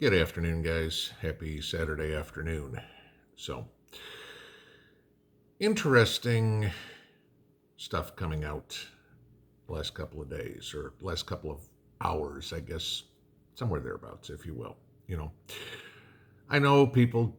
Good afternoon, guys. Happy Saturday afternoon. So, interesting stuff coming out the last couple of days or last couple of hours, I guess, somewhere thereabouts, if you will. You know, I know people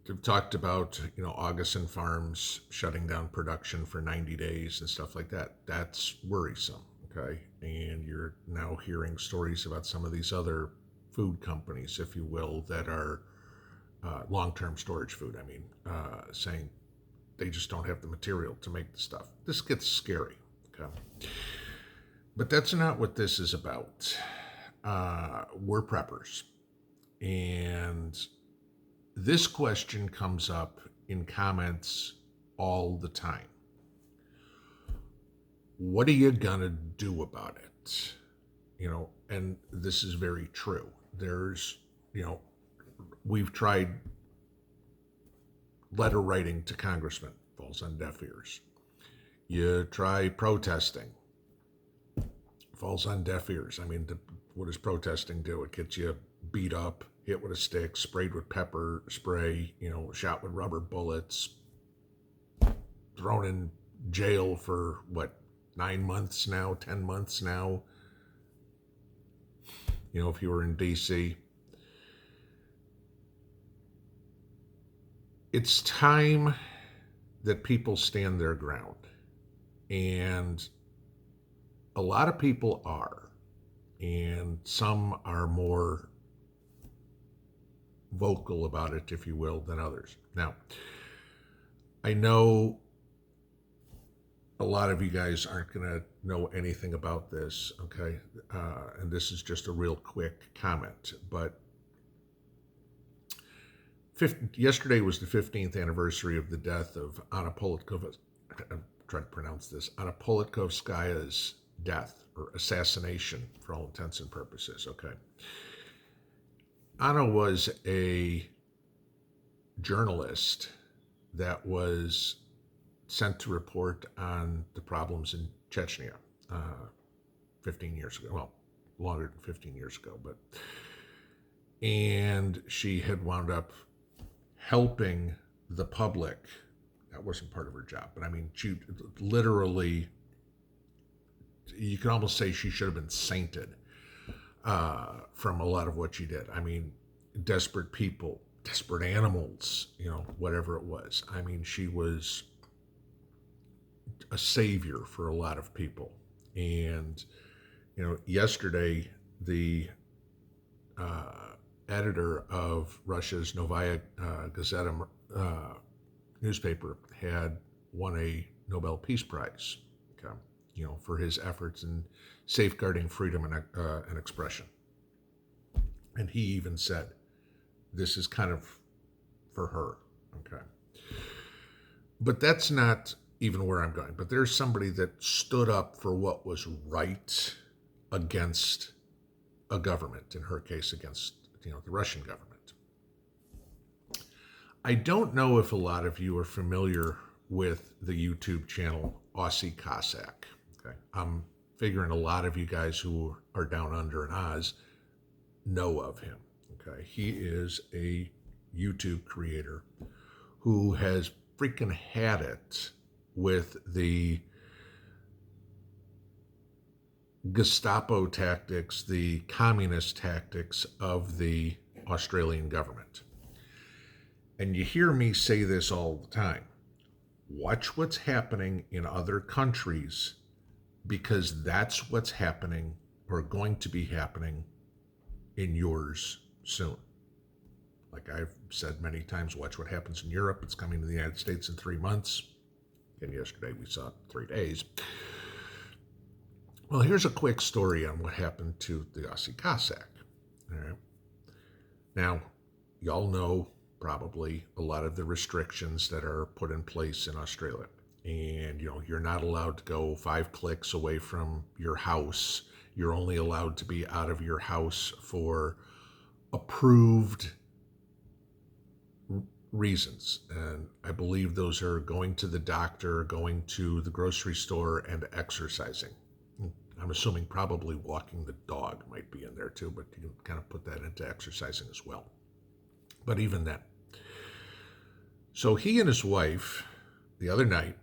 have talked about, Augustin Farms shutting down production for 90 days and stuff like that. That's worrisome, okay? And you're now hearing stories about some of these other food companies, if you will, that are long-term storage food. Saying they just don't have the material to make the stuff. This gets scary. Okay, but that's not what this is about. We're preppers, and this question comes up in comments all the time. What are you gonna do about it? And this is very true. There's, we've tried letter writing to congressmen, falls on deaf ears. You try protesting, falls on deaf ears. What does protesting do? It gets you beat up, hit with a stick, sprayed with pepper spray, shot with rubber bullets, thrown in jail for 9 months now, 10 months now. If you were in DC. It's time that people stand their ground. And a lot of people are. And some are more vocal about it, if you will, than others. Now, I know a lot of you guys aren't going to know anything about this, okay? And this is just a real quick comment, but yesterday was the 15th anniversary of the death of Anna Politkovskaya's, I'm trying to pronounce this, Anna Politkovskaya's death, or assassination for all intents and purposes, okay? Anna was a journalist that was sent to report on the problems in Chechnya 15 years ago. Well, longer than 15 years ago, and she had wound up helping the public. That wasn't part of her job, but she literally, you can almost say she should have been sainted from a lot of what she did. Desperate people, desperate animals, whatever it was. She was a savior for a lot of people. And, yesterday, the editor of Russia's Novaya Gazeta newspaper had won a Nobel Peace Prize, okay, for his efforts in safeguarding freedom and expression. And he even said, this is kind of for her, okay? But that's not even where I'm going. But there's somebody that stood up for what was right against a government, in her case against the Russian government. I don't know if a lot of you are familiar with the YouTube channel Aussie Cossack. Okay, I'm figuring a lot of you guys who are down under in Oz know of him. Okay, he is a YouTube creator who has freaking had it with the Gestapo tactics, the communist tactics of the Australian government. And you hear me say this all the time. Watch what's happening in other countries, because that's what's happening or going to be happening in yours soon. Like I've said many times, watch what happens in Europe. It's coming to the United States in 3 months. And yesterday we saw 3 days. Well, here's a quick story on what happened to the Aussie Cossack. All right. Now, y'all know probably a lot of the restrictions that are put in place in Australia. And, you're not allowed to go 5 clicks away from your house. You're only allowed to be out of your house for approved reasons. And I believe those are going to the doctor, going to the grocery store, and exercising. I'm assuming probably walking the dog might be in there too, but you can kind of put that into exercising as well. But even then. So he and his wife, the other night,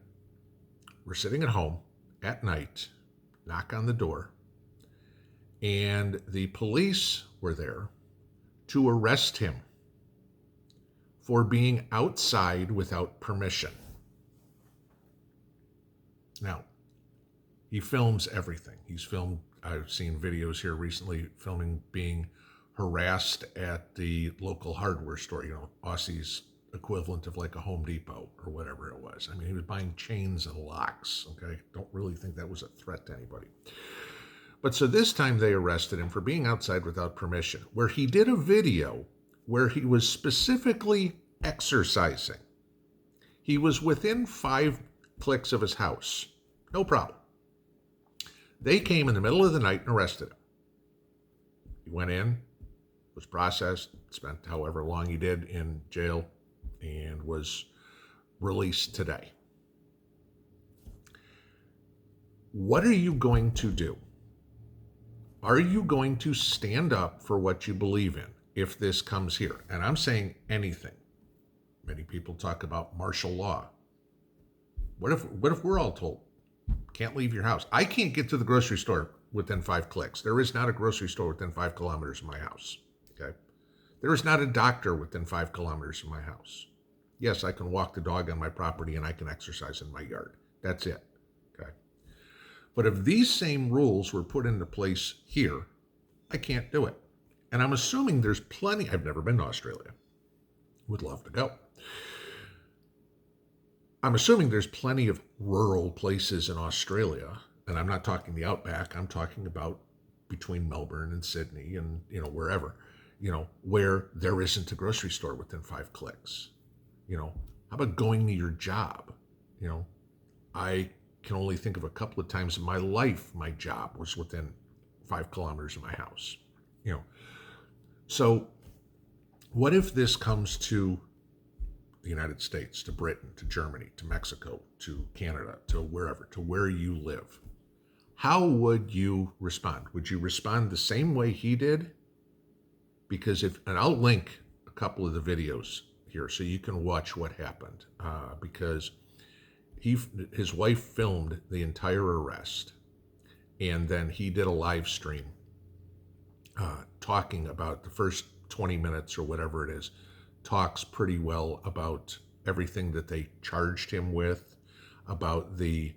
were sitting at home at night, knock on the door, and the police were there to arrest him for being outside without permission. Now, he films everything. I've seen videos here recently filming being harassed at the local hardware store, Aussie's equivalent of like a Home Depot or whatever it was. I mean, he was buying chains and locks, okay? Don't really think that was a threat to anybody. But so this time they arrested him for being outside without permission, where he did a video where he was specifically exercising. He was within 5 clicks of his house. No problem. They came in the middle of the night and arrested him. He went in, was processed, spent however long he did in jail, and was released today. What are you going to do? Are you going to stand up for what you believe in if this comes here? And I'm saying anything. Many people talk about martial law. What if we're all told, can't leave your house? I can't get to the grocery store within 5 clicks. There is not a grocery store within 5 kilometers of my house. Okay? There is not a doctor within 5 kilometers of my house. Yes, I can walk the dog on my property and I can exercise in my yard. That's it. Okay? But if these same rules were put into place here, I can't do it. And I'm assuming there's plenty. I've never been to Australia. Would love to go. I'm assuming there's plenty of rural places in Australia, and I'm not talking the outback. I'm talking about between Melbourne and Sydney and, wherever, where there isn't a grocery store within 5 clicks. How about going to your job? I can only think of a couple of times in my life my job was within 5 kilometers of my house. So what if this comes to the United States, to Britain, to Germany, to Mexico, to Canada, to wherever, to where you live? How would you respond? Would you respond the same way he did? Because and I'll link a couple of the videos here so you can watch what happened, because his wife filmed the entire arrest, and then he did a live stream talking about the first 20 minutes or whatever it is, talks pretty well about everything that they charged him with, about the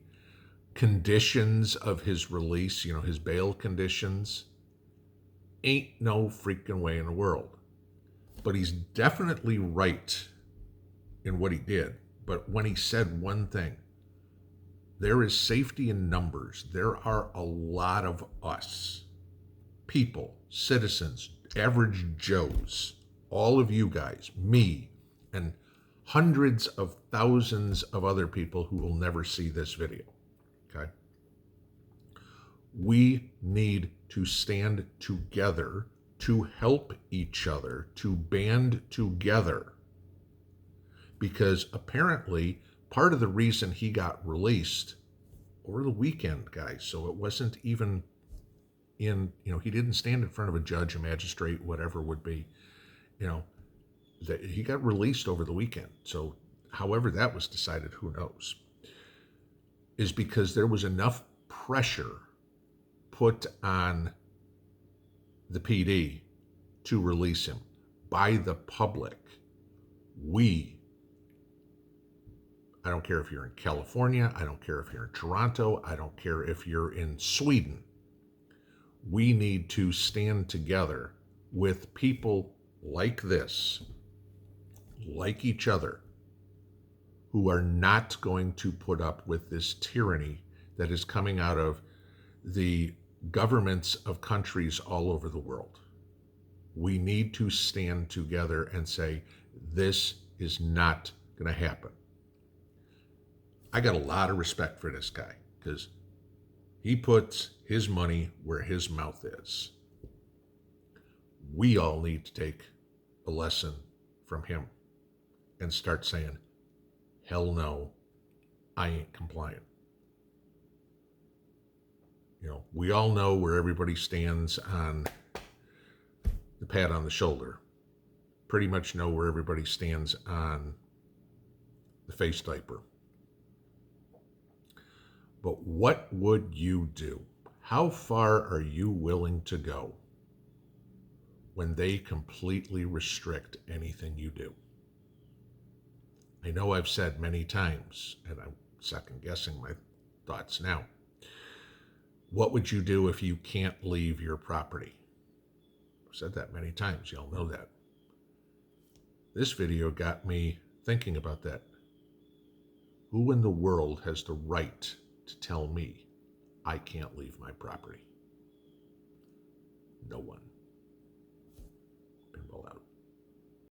conditions of his release, his bail conditions. Ain't no freaking way in the world. But he's definitely right in what he did. But when he said one thing, there is safety in numbers. There are a lot of us, people, citizens, average Joes, all of you guys, me, and hundreds of thousands of other people who will never see this video, okay? We need to stand together to help each other, to band together. Because apparently part of the reason he got released over the weekend, guys, so it wasn't even he didn't stand in front of a judge, a magistrate, whatever would be, that he got released over the weekend. So however that was decided, who knows, is because there was enough pressure put on the PD to release him by the public. I don't care if you're in California, I don't care if you're in Toronto, I don't care if you're in Sweden. We need to stand together with people like this, like each other, who are not going to put up with this tyranny that is coming out of the governments of countries all over the world. We need to stand together and say, this is not going to happen. I got a lot of respect for this guy because he puts his money where his mouth is. We all need to take a lesson from him and start saying, hell no, I ain't compliant. We all know where everybody stands on the pat on the shoulder. Pretty much know where everybody stands on the face diaper. But what would you do? How far are you willing to go when they completely restrict anything you do? I know I've said many times, and I'm second guessing my thoughts now. What would you do if you can't leave your property? I've said that many times. Y'all know that. This video got me thinking about that. Who in the world has the right to tell me I can't leave my property? No one. Pinball out.